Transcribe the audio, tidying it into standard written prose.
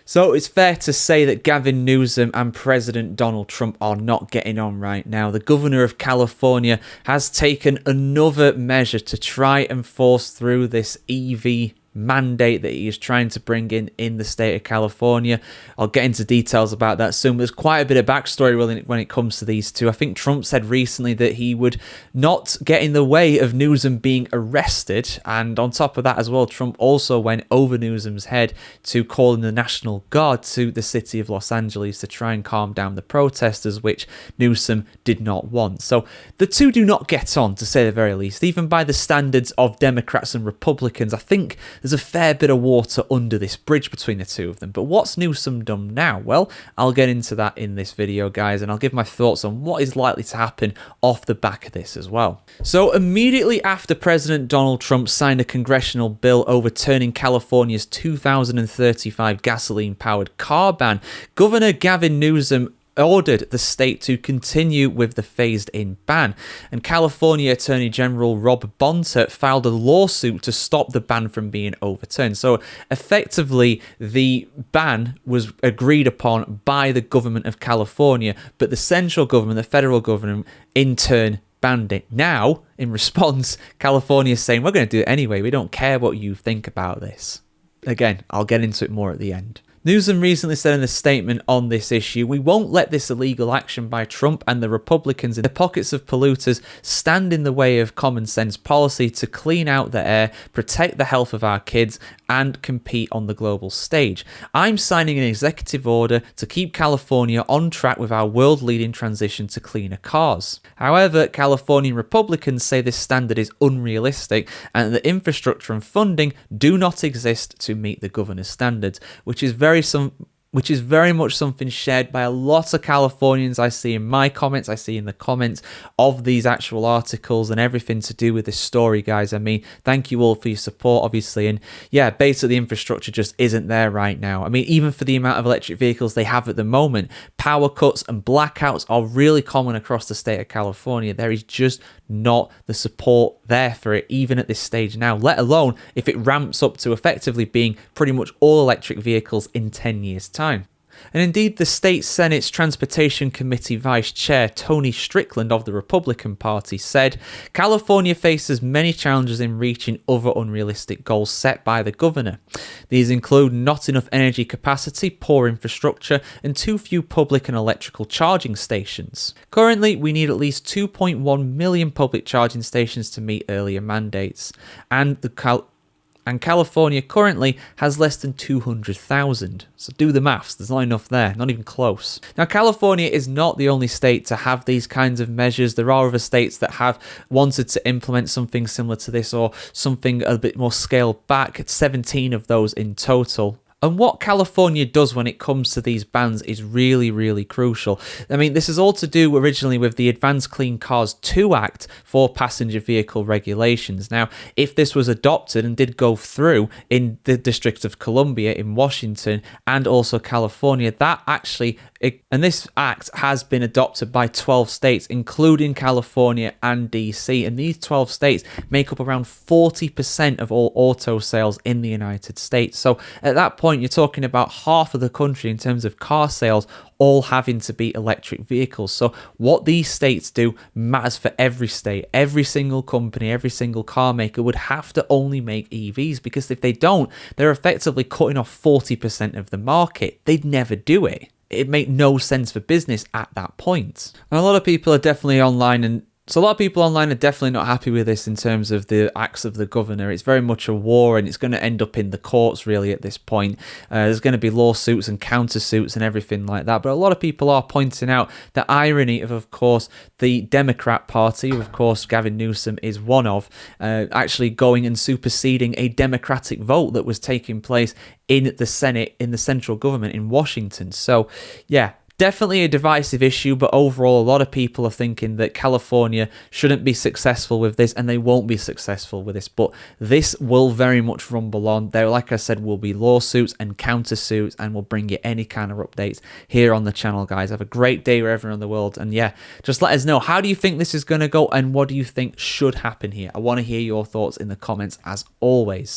So it's fair to say that Gavin Newsom and President Donald Trump are not getting on right now. The governor of California has taken another measure to try and force through this EV mandate that he is trying to bring in the state of California. I'll get into details about that soon. There's quite a bit of backstory when it comes to these two. I think Trump said recently that he would not get in the way of Newsom being arrested, and on top of that as well, Trump also went over Newsom's head to calling the National Guard to the city of Los Angeles to try and calm down the protesters, which Newsom did not want. So the two do not get on, to say the very least. Even by the standards of Democrats and Republicans, I think there's a fair bit of water under this bridge between the two of them. But what's Newsom done now? Well, I'll get into that in this video, guys, and I'll give my thoughts on what is likely to happen off the back of this as well. So immediately after President Donald Trump signed a congressional bill overturning California's 2035 gasoline-powered car ban, Governor Gavin Newsom ordered the state to continue with the phased-in ban, and California Attorney General Rob Bonta filed a lawsuit to stop the ban from being overturned. So effectively, the ban was agreed upon by the government of California, but the central government, the federal government, in turn banned it. Now, in response, California is saying, we're going to do it anyway. We don't care what you think about this. Again, I'll get into it more at the end. Newsom recently said in a statement on this issue, "We won't let this illegal action by Trump and the Republicans in the pockets of polluters stand in the way of common sense policy to clean out the air, protect the health of our kids, and compete on the global stage. I'm signing an executive order to keep California on track with our world-leading transition to cleaner cars." However, Californian Republicans say this standard is unrealistic and that infrastructure and funding do not exist to meet the governor's standards, which is very much something shared by a lot of Californians. I see in my comments, I see in the comments of these actual articles and everything to do with this story, guys. I mean, thank you all for your support, obviously. And yeah, basically the infrastructure just isn't there right now. I mean, even for the amount of electric vehicles they have at the moment, power cuts and blackouts are really common across the state of California. There is just not the support there for it, even at this stage now, let alone if it ramps up to effectively being pretty much all electric vehicles in 10 years' time. And indeed, the state Senate's Transportation Committee Vice Chair Tony Strickland of the Republican Party said, "California faces many challenges in reaching other unrealistic goals set by the governor. These include not enough energy capacity, poor infrastructure, and too few public and electrical charging stations. Currently, we need at least 2.1 million public charging stations to meet earlier mandates, and California currently has less than 200,000. So do the maths, there's not enough there, not even close. Now, California is not the only state to have these kinds of measures. There are other states that have wanted to implement something similar to this or something a bit more scaled back. 17 of those in total. And what California does when it comes to these bans is really, really crucial. I mean, this is all to do originally with the Advanced Clean Cars 2 Act for passenger vehicle regulations. Now, if this was adopted and did go through in the District of Columbia in Washington and also California, and this act has been adopted by 12 states, including California and DC. And these 12 states make up around 40% of all auto sales in the United States. So at that point, you're talking about half of the country in terms of car sales all having to be electric vehicles. So what these states do matters for every state. Every single company, every single car maker would have to only make EVs, because if they don't, they're effectively cutting off 40% of the market. They'd never do it. It'd make no sense for business at that point. And a lot of people are definitely online are definitely not happy with this in terms of the acts of the governor. It's very much a war, and it's going to end up in the courts really at this point. There's going to be lawsuits and countersuits and everything like that. But a lot of people are pointing out the irony of course, the Democrat Party, of course, Gavin Newsom is one of, actually going and superseding a Democratic vote that was taking place in the Senate, in the central government in Washington. So, yeah. Definitely a divisive issue, but overall, a lot of people are thinking that California shouldn't be successful with this, and they won't be successful with this. But this will very much rumble on. There, like I said, will be lawsuits and countersuits, and we'll bring you any kind of updates here on the channel, guys. Have a great day wherever in the world. And yeah, just let us know, how do you think this is going to go, and what do you think should happen here? I want to hear your thoughts in the comments as always.